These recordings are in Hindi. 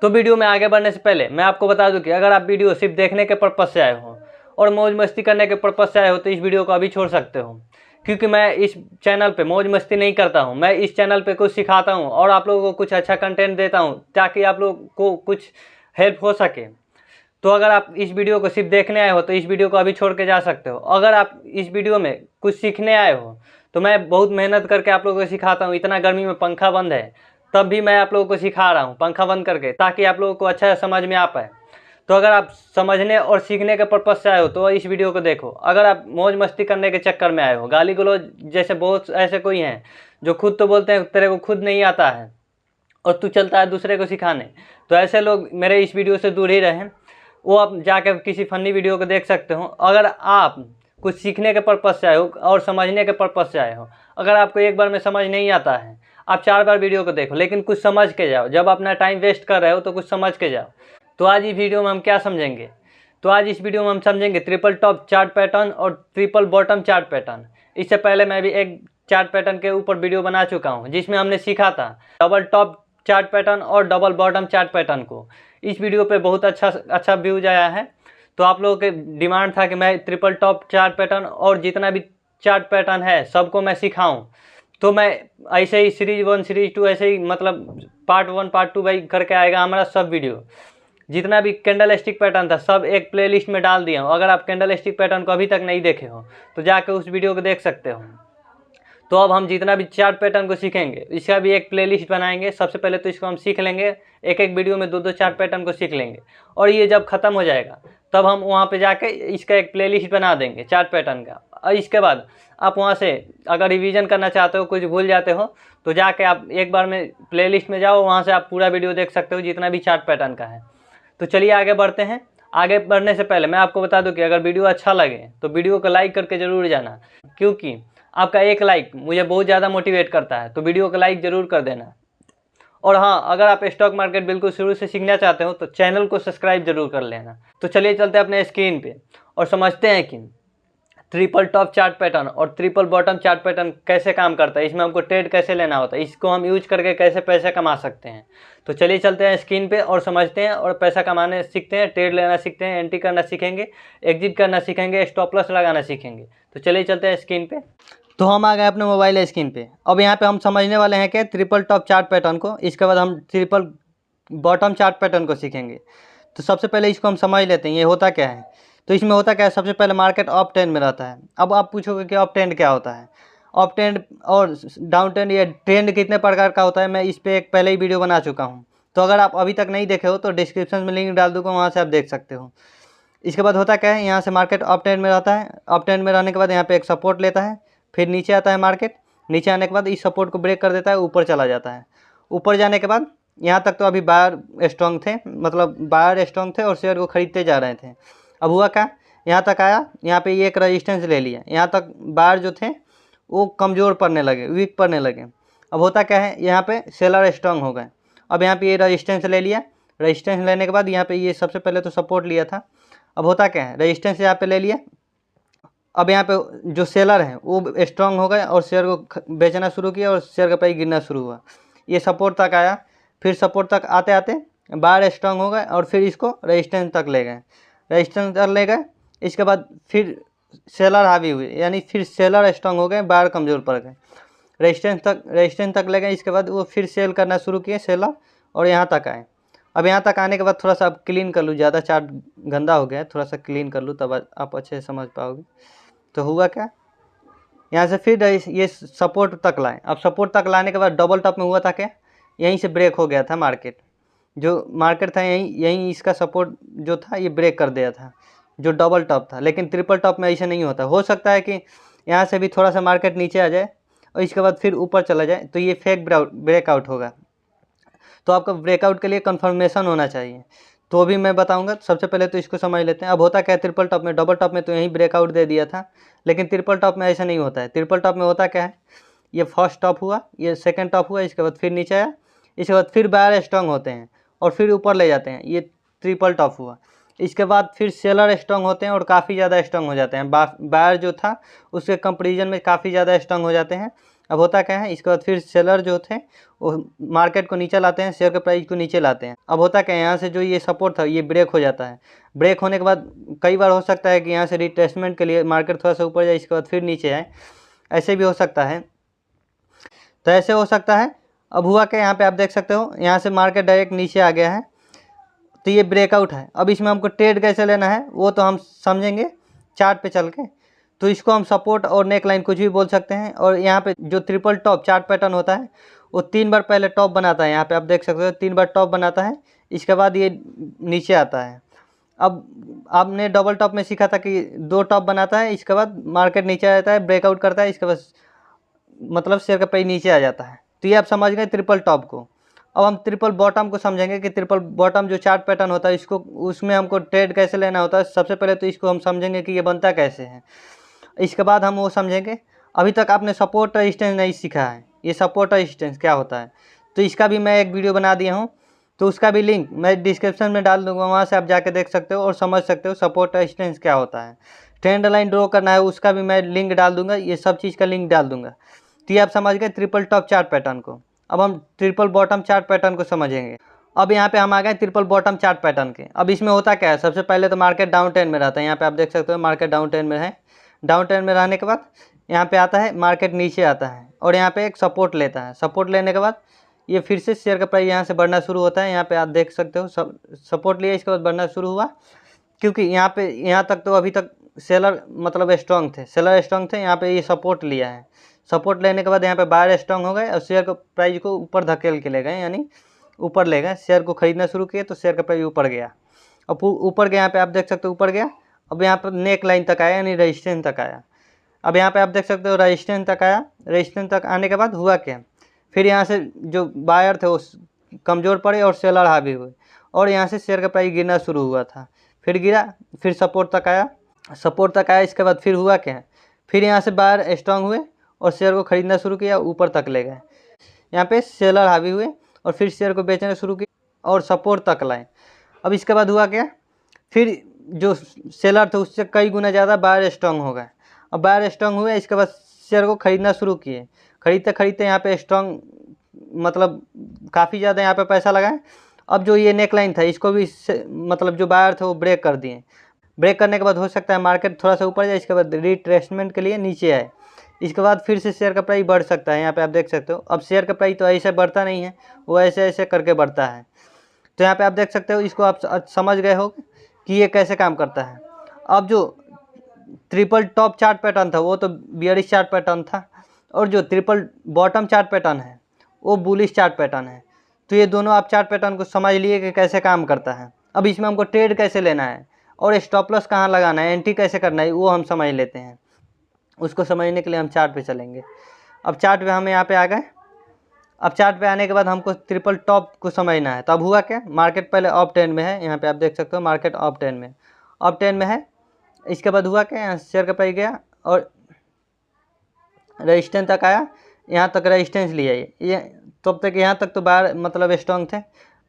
तो वीडियो में आगे बढ़ने से पहले मैं आपको बता दूं कि अगर आप वीडियो सिर्फ देखने के पर्पज़ से आए हो और मौज मस्ती करने के पर्पज़ से आए हो तो इस वीडियो को अभी छोड़ सकते हो, क्योंकि मैं इस चैनल पे मौज मस्ती नहीं करता हूँ। मैं इस चैनल पे कुछ सिखाता हूँ और आप लोगों को कुछ अच्छा कंटेंट देता हूँ ताकि आप लोगों को कुछ हेल्प हो सके। तो अगर आप इस वीडियो को सिर्फ देखने आए हो तो इस वीडियो को अभी छोड़ के जा सकते हो। अगर आप इस वीडियो में कुछ सीखने आए हो तो मैं बहुत मेहनत करके आप लोगों को सिखाता हूँ। इतना गर्मी में पंखा बंद है तब भी मैं आप लोगों को सिखा रहा हूँ पंखा बंद करके, ताकि आप लोगों को अच्छा समझ में आ पाए। तो अगर आप समझने और सीखने के पर्पज़ से आए हो तो इस वीडियो को देखो। अगर आप मौज मस्ती करने के चक्कर में आए हो, गाली गलौज जैसे बहुत ऐसे कोई हैं जो खुद तो बोलते हैं तेरे को खुद नहीं आता है और तू चलता है दूसरे को सिखाने, तो ऐसे लोग मेरे इस वीडियो से दूर ही रहें। वो आप जाकर किसी फनी वीडियो को देख सकते हो। अगर आप कुछ सीखने के पर्पज़ से आए हो और समझने के पर्पज़ से आए हो, अगर आपको एक बार में समझ नहीं आता है आप 4 बार वीडियो को देखो, लेकिन कुछ समझ के जाओ। जब अपना टाइम वेस्ट कर रहे हो तो कुछ समझ के जाओ। तो आज इस वीडियो में हम क्या समझेंगे? तो आज इस वीडियो में हम समझेंगे ट्रिपल टॉप चार्ट पैटर्न और ट्रिपल बॉटम चार्ट पैटर्न। इससे पहले मैं भी एक चार्ट पैटर्न के ऊपर वीडियो बना चुका हूँ जिसमें हमने सीखा था डबल टॉप चार्ट पैटर्न और डबल बॉटम चार्ट पैटर्न को। इस वीडियो पे बहुत अच्छा व्यूज आया है, तो आप लोगों के डिमांड था कि मैं ट्रिपल टॉप चार्ट पैटर्न और जितना भी चार्ट पैटर्न है सबको मैं सिखाऊं। तो मैं ऐसे ही सीरीज 1 सीरीज 2 ऐसे ही मतलब पार्ट 1 पार्ट 2 भाई करके आएगा हमारा सब वीडियो। जितना भी कैंडल स्टिक पैटर्न था सब एक प्लेलिस्ट में डाल दिया हूँ। अगर आप कैंडल स्टिक पैटर्न को अभी तक नहीं देखे हो तो जाकर उस वीडियो को देख सकते हो। तो अब हम जितना भी चार्ट पैटर्न को सीखेंगे इसका भी एक प्लेलिस्ट बनाएंगे। सबसे पहले तो इसको हम सीख लेंगे, एक एक वीडियो में 2-2 चार्ट पैटर्न को सीख लेंगे, और ये जब ख़त्म हो जाएगा तब हम वहाँ पे जाके इसका एक प्लेलिस्ट बना देंगे चार्ट पैटर्न का। और इसके बाद आप वहाँ से अगर रिवीजन करना चाहते हो, कुछ भूल जाते हो, तो जाके आप एक बार में प्लेलिस्ट में जाओ, वहाँ से आप पूरा वीडियो देख सकते हो जितना भी चार्ट पैटर्न का है। तो चलिए आगे बढ़ते हैं। आगे बढ़ने से पहले मैं आपको बता दूं कि अगर वीडियो अच्छा लगे तो वीडियो को लाइक करके ज़रूर जाना, क्योंकि आपका एक लाइक मुझे बहुत ज़्यादा मोटिवेट करता है। तो वीडियो को लाइक ज़रूर कर देना। और हाँ, अगर आप स्टॉक मार्केट बिल्कुल शुरू से सीखना चाहते हो तो चैनल को सब्सक्राइब जरूर कर लेना। तो चलिए चलते हैं अपने स्क्रीन पे और समझते हैं कि ट्रिपल टॉप चार्ट पैटर्न और ट्रिपल बॉटम चार्ट पैटर्न कैसे काम करता है, इसमें हमको ट्रेड कैसे लेना होता है, इसको हम यूज करके कैसे पैसे कमा सकते हैं। तो चलिए चलते हैं स्क्रीन पे और समझते हैं और पैसा कमाने सीखते हैं, ट्रेड लेना सीखते हैं, एंट्री करना सीखेंगे, एग्जिट करना सीखेंगे, स्टॉप लॉस लगाना सीखेंगे। तो चलिए चलते हैं स्क्रीन पे। तो हम आ गए अपने मोबाइल स्क्रीन पे। अब यहाँ पे हम समझने वाले हैं कि ट्रिपल टॉप चार्ट पैटर्न को, इसके बाद हम ट्रिपल बॉटम चार्ट पैटर्न को सीखेंगे। तो सबसे पहले इसको हम समझ लेते हैं ये होता क्या है। तो इसमें होता क्या है, सबसे पहले मार्केट अप ट्रेंड में रहता है। अब आप पूछोगे कि अप ट्रेंड क्या होता है। अप ट्रेंड और डाउन ट्रेंड, ये ट्रेंड कितने प्रकार का होता है मैं इस पर एक पहले ही वीडियो बना चुका हूँ। तो अगर आप अभी तक नहीं देखे हो तो डिस्क्रिप्शन में लिंक डाल दूँगा, वहाँ से आप देख सकते हो। इसके बाद होता क्या है, यहाँ से मार्केट अप ट्रेंड में रहता है। अप ट्रेंड में रहने के बाद यहाँ पे एक सपोर्ट लेता है, फिर नीचे आता है मार्केट। नीचे आने के बाद इस सपोर्ट को ब्रेक कर देता है, ऊपर चला जाता है। ऊपर जाने के बाद यहाँ तक तो अभी बायर स्ट्रॉन्ग थे, मतलब बायर स्ट्रॉन्ग थे और शेयर को खरीदते जा रहे थे। अब हुआ क्या, यहाँ तक आया, यहाँ पे ये एक रजिस्टेंस ले लिया, यहाँ तक बायर जो थे वो कमज़ोर पड़ने लगे, वीक पड़ने लगे। अब होता क्या है, यहाँ पे सेलर स्ट्रॉन्ग हो गए। अब यहाँ पे ये रजिस्टेंस ले लिया, रजिस्टेंस लेने के बाद यहाँ पे ये सबसे पहले तो सपोर्ट लिया था। अब होता क्या है, रजिस्टेंस यहाँ पे ले लिया। अब यहाँ पे जो सेलर हैं वो स्ट्रांग हो गए और शेयर को बेचना शुरू किया और शेयर का प्राइस गिरना शुरू हुआ। ये सपोर्ट तक आया, फिर सपोर्ट तक आते आते बायर स्ट्रांग हो गए और फिर इसको रेजिस्टेंस तक ले गए। रेजिस्टेंस तक ले गए, इसके बाद फिर सेलर हावी हुए, यानी फिर सेलर स्ट्रांग हो गए, बायर कमज़ोर पड़ गए। रेजिस्टेंस तक ले गए, इसके बाद वो फिर सेल करना शुरू किए सेलर, और यहाँ तक आए। अब यहाँ तक आने के बाद थोड़ा सा अब क्लीन कर लूँ, ज़्यादा चार्ट गंदा हो गया है, थोड़ा सा क्लीन कर लूँ तब आप अच्छे से समझ पाओगे। तो हुआ क्या, यहाँ से फिर ये सपोर्ट तक लाए। अब सपोर्ट तक लाने के बाद डबल टॉप में हुआ था क्या, यहीं से ब्रेक हो गया था मार्केट। जो मार्केट था यहीं इसका सपोर्ट जो था ये ब्रेक कर दिया था, जो डबल टॉप था। लेकिन ट्रिपल टॉप में ऐसा नहीं होता। हो सकता है कि यहाँ से भी थोड़ा सा मार्केट नीचे आ जाए और इसके बाद फिर ऊपर चला जाए, तो ये फेक ब्रेकआउट होगा। तो आपका ब्रेकआउट के लिए कंफर्मेशन होना चाहिए, तो भी मैं बताऊंगा। सबसे पहले तो इसको समझ लेते हैं। अब होता क्या है ट्रिपल टॉप में, डबल टॉप में तो यहीं ब्रेकआउट दे दिया था, लेकिन ट्रिपल टॉप में ऐसा नहीं होता है। ट्रिपल टॉप में होता क्या है, ये फर्स्ट टॉप हुआ, ये सेकंड टॉप हुआ, इसके बाद फिर नीचे आया, इसके बाद फिर बायर स्ट्रांग होते हैं और फिर ऊपर ले जाते हैं, ये ट्रिपल टॉप हुआ। इसके बाद फिर सेलर स्ट्रांग होते हैं और काफ़ी ज़्यादा स्ट्रांग हो जाते हैं। बायर जो था उसके कंपेरिजन में काफ़ी ज़्यादा स्ट्रांग हो जाते हैं अब होता क्या है, इसके बाद फिर सेलर जो थे वो मार्केट को नीचे लाते हैं, शेयर के प्राइस को नीचे लाते हैं। अब होता क्या है, यहाँ से जो ये सपोर्ट था ये ब्रेक हो जाता है। ब्रेक होने के बाद कई बार हो सकता है कि यहाँ से रिट्रेसमेंट के लिए मार्केट थोड़ा सा ऊपर जाए, इसके बाद फिर नीचे आए, ऐसे भी हो सकता है। तो ऐसे हो सकता है। अब हुआ क्या, यहाँ पे आप देख सकते हो यहाँ से मार्केट डायरेक्ट नीचे आ गया है, तो ये ब्रेकआउट है। अब इसमें हमको ट्रेड कैसे लेना है वो तो हम समझेंगे चार्ट पे चल के। तो इसको हम सपोर्ट और नेक लाइन कुछ भी बोल सकते हैं। और यहाँ पे जो ट्रिपल टॉप चार्ट पैटर्न होता है वो 3 बार पहले टॉप बनाता है, यहाँ पे आप देख सकते हो 3 बार टॉप बनाता है, इसके बाद ये नीचे आता है। अब आपने डबल टॉप में सीखा था कि 2 टॉप बनाता है, इसके बाद मार्केट नीचे आ जाता है, ब्रेकआउट करता है, इसके बाद मतलब शेयर का प्राइस नीचे आ जाता है। तो ये आप समझ गए ट्रिपल टॉप को। अब हम ट्रिपल बॉटम को समझेंगे कि ट्रिपल बॉटम जो चार्ट पैटर्न होता है इसको, उसमें हमको ट्रेड कैसे लेना होता है। सबसे पहले तो इसको हम समझेंगे कि ये बनता कैसे है, इसके बाद हम वो समझेंगे। अभी तक आपने सपोर्ट रेजिस्टेंस नहीं सीखा है, ये सपोर्ट रेजिस्टेंस क्या होता है, तो इसका भी मैं एक वीडियो बना दिया हूँ, तो उसका भी लिंक मैं डिस्क्रिप्शन में डाल दूँगा, वहाँ से आप जाके देख सकते हो और समझ सकते हो सपोर्ट रेजिस्टेंस क्या होता है। ट्रेंड लाइन ड्रॉ करना है उसका भी मैं लिंक डाल दूँगा, ये सब चीज़ का लिंक डाल दूँगा। तो ये आप समझ गए ट्रिपल टॉप चार्ट पैटर्न को। अब हम ट्रिपल बॉटम चार्ट पैटर्न को समझेंगे। अब यहाँ पे हम आ गए ट्रिपल बॉटम चार्ट पैटर्न के। अब इसमें होता क्या है, सबसे पहले तो मार्केट डाउन ट्रेंड में रहता है, यहाँ पे आप देख सकते हो मार्केट डाउन ट्रेंड में है। डाउन ट्रेंड में रहने के बाद यहाँ पे आता है, मार्केट नीचे आता है और यहाँ पे एक सपोर्ट लेता है। सपोर्ट लेने के बाद ये फिर से शेयर का प्राइस यहाँ से बढ़ना शुरू होता है। यहाँ पे आप देख सकते हो सपोर्ट लिया, इसके बाद बढ़ना शुरू हुआ, क्योंकि यहाँ तक तो अभी तक सेलर मतलब स्ट्रॉन्ग थे, सेलर स्ट्रॉन्ग थे। यहाँ पे ये सपोर्ट लिया है, सपोर्ट लेने के बाद यहाँ पे बायर स्ट्रॉन्ग हो गए और शेयर को प्राइस को ऊपर धकेल के ले गए, यानी ऊपर ले गए, शेयर को खरीदना शुरू किए तो शेयर का प्राइस ऊपर गया। अब ऊपर गया, यहाँ पे आप देख सकते हो ऊपर गया। अब यहाँ पर नेक लाइन तक आया, यानी रेजिस्टेंस तक आया। अब यहाँ पे आप देख सकते हो रेजिस्टेंस तक आया। रेजिस्टेंस तक आने के बाद हुआ क्या, फिर यहाँ से जो बायर थे वो कमज़ोर पड़े और सेलर हावी हुए और यहाँ से शेयर का प्राइस गिरना शुरू हुआ था। फिर गिरा, फिर सपोर्ट तक आया, सपोर्ट तक आया। इसके बाद फिर हुआ क्या, फिर यहाँ से बायर स्ट्रॉन्ग हुए और शेयर को खरीदना शुरू किया, ऊपर तक ले गए। यहाँ पे सेलर हावी हुए और फिर शेयर को बेचना शुरू किया और सपोर्ट तक लाए। अब इसके बाद हुआ क्या, फिर जो सेलर थे उससे कई गुना ज़्यादा बायर स्ट्रॉन्ग हो गए। अब बायर स्ट्रॉन्ग हुए, इसके बाद शेयर को खरीदना शुरू किए। खरीदते खरीदते यहाँ पे स्ट्रॉन्ग मतलब काफ़ी ज़्यादा यहाँ पे पैसा लगाए। अब जो ये नेक लाइन था इसको भी मतलब जो बायर थे वो ब्रेक कर दिए। ब्रेक करने के बाद हो सकता है मार्केट थोड़ा सा ऊपर जाए, इसके बाद रिट्रेसमेंट के लिए नीचे आए, इसके बाद फिर से शेयर का प्राइस बढ़ सकता है। यहाँ पे आप देख सकते हो। अब शेयर का प्राइस तो ऐसे बढ़ता नहीं है, वो ऐसे ऐसे करके बढ़ता है। तो यहाँ पे आप देख सकते हो, इसको आप समझ गए हो कि ये कैसे काम करता है। अब जो ट्रिपल टॉप चार्ट पैटर्न था वो तो बियरिश चार्ट पैटर्न था, और जो ट्रिपल बॉटम चार्ट पैटर्न है वो बुलिश चार्ट पैटर्न है। तो ये दोनों आप चार्ट पैटर्न को समझ लिए कि कैसे काम करता है। अब इसमें हमको ट्रेड कैसे लेना है और स्टॉप लॉस कहाँ लगाना है, एंट्री कैसे करना है, वो हम समझ लेते हैं। उसको समझने के लिए हम चार्ट पे चलेंगे। अब चार्ट पे हम यहाँ पे आ गए। अब चार्ट पे आने के बाद हमको ट्रिपल टॉप को समझना है। तो अब हुआ क्या, मार्केट पहले अप ट्रेंड में है, यहाँ पे आप देख सकते हो मार्केट अप ट्रेंड में, अप ट्रेंड में है। इसके बाद हुआ क्या, यहाँ शेयर का प्राइस गया और रेजिस्टेंस तक आया, यहाँ तक रेजिस्टेंस लिया ये तब तक यहाँ तक तो बायर मतलब स्ट्रॉन्ग थे,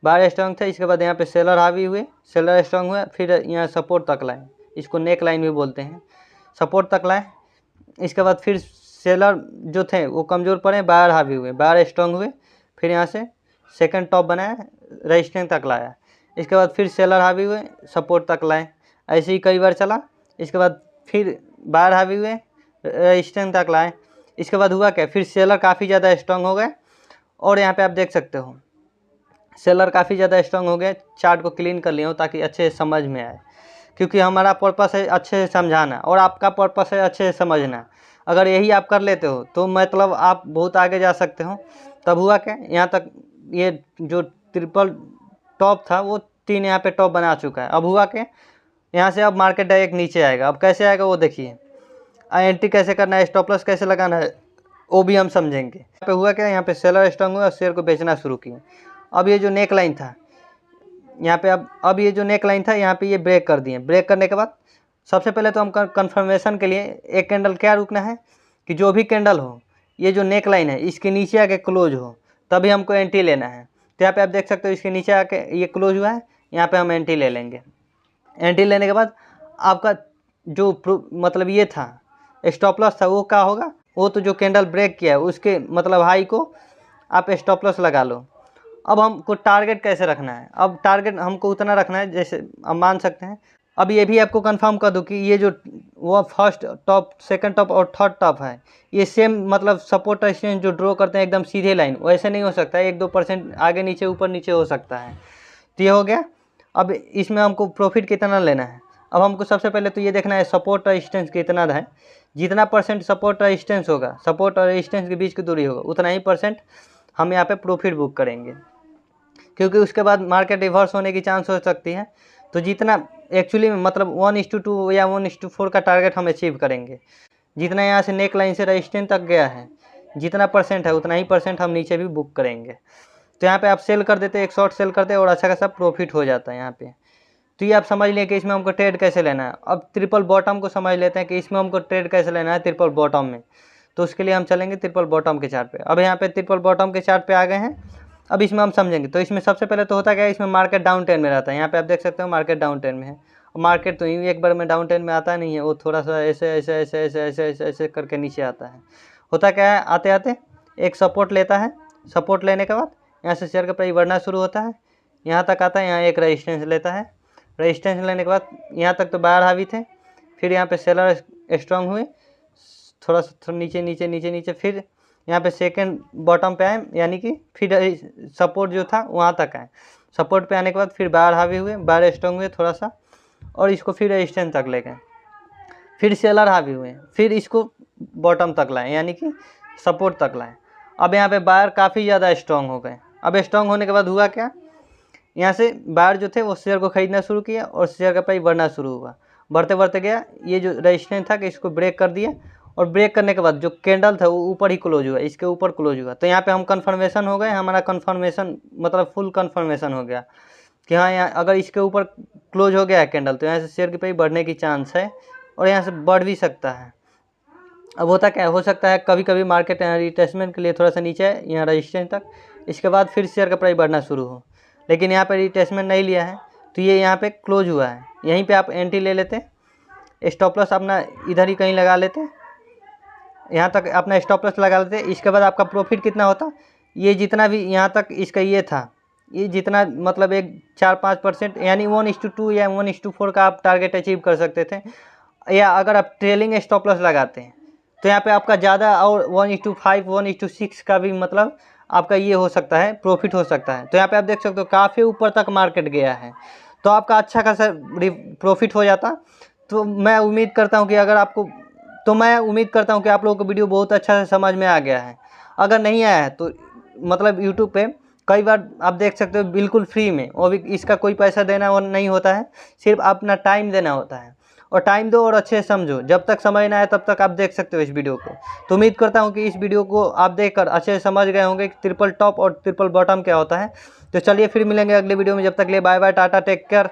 बायर स्ट्रॉन्ग थे। इसके बाद यहाँ पे सेलर हावी हुए, सेलर स्ट्रॉन्ग हुए, फिर यहाँ सपोर्ट तक लाए, इसको नेक लाइन भी बोलते हैं, सपोर्ट तक लाए। इसके बाद फिर सेलर जो थे वो कमज़ोर पड़े, बायर हावी हुए, बायर स्ट्रॉन्ग हुए, फिर यहाँ से सेकंड टॉप बनाया, रेजिस्टेंस तक लाया। इसके बाद फिर सेलर हावी हुए, सपोर्ट तक लाए, ऐसे ही कई बार चला। इसके बाद फिर बायर हावी हुए, रेजिस्टेंस तक लाए। इसके बाद हुआ क्या, फिर सेलर काफ़ी ज़्यादा स्ट्रॉन्ग हो गए और यहाँ पे आप देख सकते हो सेलर काफ़ी ज़्यादा स्ट्रॉन्ग हो गए। चार्ट को क्लीन कर लिया हूँ ताकि अच्छे से समझ में आए, क्योंकि हमारा पर्पस है अच्छे से समझाना और आपका पर्पस है अच्छे से समझना। अगर यही आप कर लेते हो तो मतलब आप बहुत आगे जा सकते हो। तब हुआ क्या, यहाँ तक ये जो ट्रिपल टॉप था वो 3 यहाँ पे टॉप बना चुका है। अब हुआ क्या, यहाँ से अब मार्केट डायरेक्ट नीचे आएगा। अब कैसे आएगा वो देखिए, एंट्री कैसे करना है, स्टॉप लॉस कैसे लगाना है वो भी हम समझेंगे। यहाँ पे हुआ क्या, यहाँ पे सेलर स्ट्रॉन्ग हुआ और शेयर को बेचना शुरू किए। अब ये जो नेक लाइन था यहाँ पे, अब ये जो नेक लाइन था यहाँ पे ये ब्रेक कर दिए। ब्रेक करने के बाद सबसे पहले तो हम कंफर्मेशन के लिए एक कैंडल क्या रुकना है कि जो भी कैंडल हो ये जो नेक लाइन है इसके नीचे आके क्लोज हो, तभी हमको एंट्री लेना है। तो यहाँ पे आप देख सकते हो इसके नीचे आके ये क्लोज हुआ है, यहाँ पे हम एंट्री ले लेंगे। एंट्री लेने के बाद आपका जो मतलब ये था स्टॉप लॉस था वो क्या होगा, वो तो जो कैंडल ब्रेक किया है उसके मतलब हाई को आप स्टॉप लॉस लगा लो। अब हमको टारगेट कैसे रखना है, अब टारगेट हमको उतना रखना है जैसे आप मान सकते हैं। अब ये भी आपको कंफर्म कर दूं कि ये जो वो फर्स्ट टॉप, सेकंड टॉप और थर्ड टॉप है, ये सेम मतलब सपोर्ट रेजिस्टेंस जो ड्रॉ करते हैं एकदम सीधे लाइन, वैसे नहीं हो सकता है, 1-2% आगे नीचे ऊपर नीचे हो सकता है। तो ये हो गया। अब इसमें हमको प्रॉफिट कितना लेना है, अब हमको सबसे पहले तो ये देखना है सपोर्ट रेजिस्टेंस कितना है। जितना परसेंट सपोर्ट रेजिस्टेंस होगा, सपोर्ट और रेजिस्टेंस के बीच की दूरी होगा, उतना ही परसेंट हम यहाँ पे प्रॉफिट बुक करेंगे, क्योंकि उसके बाद मार्केट रिवर्स होने की चांस हो सकती है। तो जितना एक्चुअली में मतलब 1:2 या 1:4 का टारगेट हम अचीव करेंगे। जितना यहाँ से नेक लाइन से रेजिस्टेंस तक गया है, जितना परसेंट है उतना ही परसेंट हम नीचे भी बुक करेंगे। तो यहाँ पे आप सेल कर देते, एक शॉर्ट सेल करते और अच्छा खासा प्रॉफिट हो जाता है यहाँ पे। तो ये आप समझ लें कि इसमें हमको ट्रेड कैसे लेना है। अब ट्रिपल बॉटम को समझ लेते हैं कि इसमें हमको ट्रेड कैसे लेना है ट्रिपल बॉटम में। तो उसके लिए हम चलेंगे ट्रिपल बॉटम के चार्ट पे। अब यहाँ पे ट्रिपल बॉटम के चार्ट पे आ गए हैं। अब इसमें हम समझेंगे। तो इसमें सबसे पहले तो होता क्या है, इसमें मार्केट डाउन ट्रेंड में रहता है। यहाँ पे आप देख सकते हो मार्केट डाउन ट्रेंड में है। मार्केट तो यूँ एक बार में डाउन ट्रेंड में आता नहीं है, वो थोड़ा सा ऐसे ऐसे ऐसे ऐसे ऐसे ऐसे ऐसे करके नीचे आता है। होता क्या है, आते आते एक सपोर्ट लेता है, सपोर्ट लेने के बाद यहाँ से शेयर का प्राइस बढ़ना शुरू होता है, यहाँ तक आता है, यहाँ एक रेजिस्टेंस लेता है। रेजिस्टेंस लेने के बाद यहाँ तक तो बाहर हावी थे, फिर यहाँ पे सेलर स्ट्रांग हुए, थोड़ा सा नीचे नीचे नीचे नीचे, फिर यहाँ पे सेकंड बॉटम पे आए, यानी कि फिर सपोर्ट जो था वहाँ तक आए। सपोर्ट पे आने के बाद फिर बाहर हावी हुए, बाहर स्ट्रांग हुए थोड़ा सा, और इसको फिर रेजिस्टेंस तक ले गए, फिर सेलर हावी हुए, फिर इसको बॉटम तक लाए, यानी कि सपोर्ट तक लाए। अब यहाँ पे बाहर काफ़ी ज़्यादा स्ट्रांग हो गए। अब स्ट्रांग होने के बाद हुआ क्या, यहाँ से बाहर जो थे वो शेयर को खरीदना शुरू किया और शेयर का प्राइस बढ़ना शुरू हुआ, बढ़ते बढ़ते गया। ये जो रेजिस्टेंस था कि इसको ब्रेक कर दिया, और ब्रेक करने के बाद जो कैंडल था वो ऊपर ही क्लोज हुआ, इसके ऊपर क्लोज हुआ। तो यहाँ पे हम कन्फर्मेशन हो गए, हमारा कन्फर्मेशन मतलब फुल कन्फर्मेशन हो गया कि हाँ, यहाँ अगर इसके ऊपर क्लोज हो गया है कैंडल, तो यहाँ से शेयर की प्राइस बढ़ने की चांस है, और यहाँ से बढ़ भी सकता है। अब होता क्या हो सकता है, कभी कभी मार्केट रिट्रेसमेंट के लिए थोड़ा सा नीचे है, यहाँ रजिस्टेंस तक, इसके बाद फिर शेयर का प्राइस बढ़ना शुरू हो, लेकिन यहाँ पे रिट्रेसमेंट नहीं लिया है, तो ये यहाँ पे क्लोज हुआ है। यहीं पे आप एंट्री ले लेते, स्टॉप लॉस अपना इधर ही कहीं लगा लेते, यहाँ तक अपना स्टॉप लॉस लगा लेते। इसके बाद आपका प्रॉफिट कितना होता, ये जितना भी यहाँ तक इसका ये था, ये जितना मतलब एक 4-5% यानी 1:2 या 1:4 का आप टारगेट अचीव कर सकते थे। या अगर आप ट्रेलिंग स्टॉप लॉस लगाते हैं तो यहाँ पे आपका ज़्यादा और 1:5 1:6 का भी मतलब आपका ये हो सकता है, प्रॉफिट हो सकता है। तो यहाँ पे आप देख सकते हो काफ़ी ऊपर तक मार्केट गया है, तो आपका अच्छा खासा प्रॉफिट हो जाता। तो मैं उम्मीद करता हूँ कि अगर आपको, तो मैं उम्मीद करता हूँ कि आप लोगों को वीडियो बहुत अच्छा से समझ में आ गया है। अगर नहीं आया है तो मतलब यूट्यूब पे कई बार आप देख सकते हो बिल्कुल फ्री में, और भी इसका कोई पैसा देना और नहीं होता है, सिर्फ अपना टाइम देना होता है। और टाइम दो और अच्छे से समझो, जब तक समझ ना आए तब तक आप देख सकते हो इस वीडियो को। तो उम्मीद करता हूँ कि इस वीडियो को आप देखकर अच्छे से समझ गए होंगे कि ट्रिपल टॉप और ट्रिपल बॉटम क्या होता है। तो चलिए फिर मिलेंगे अगले वीडियो में, जब तक ले bye bye, tata, take care.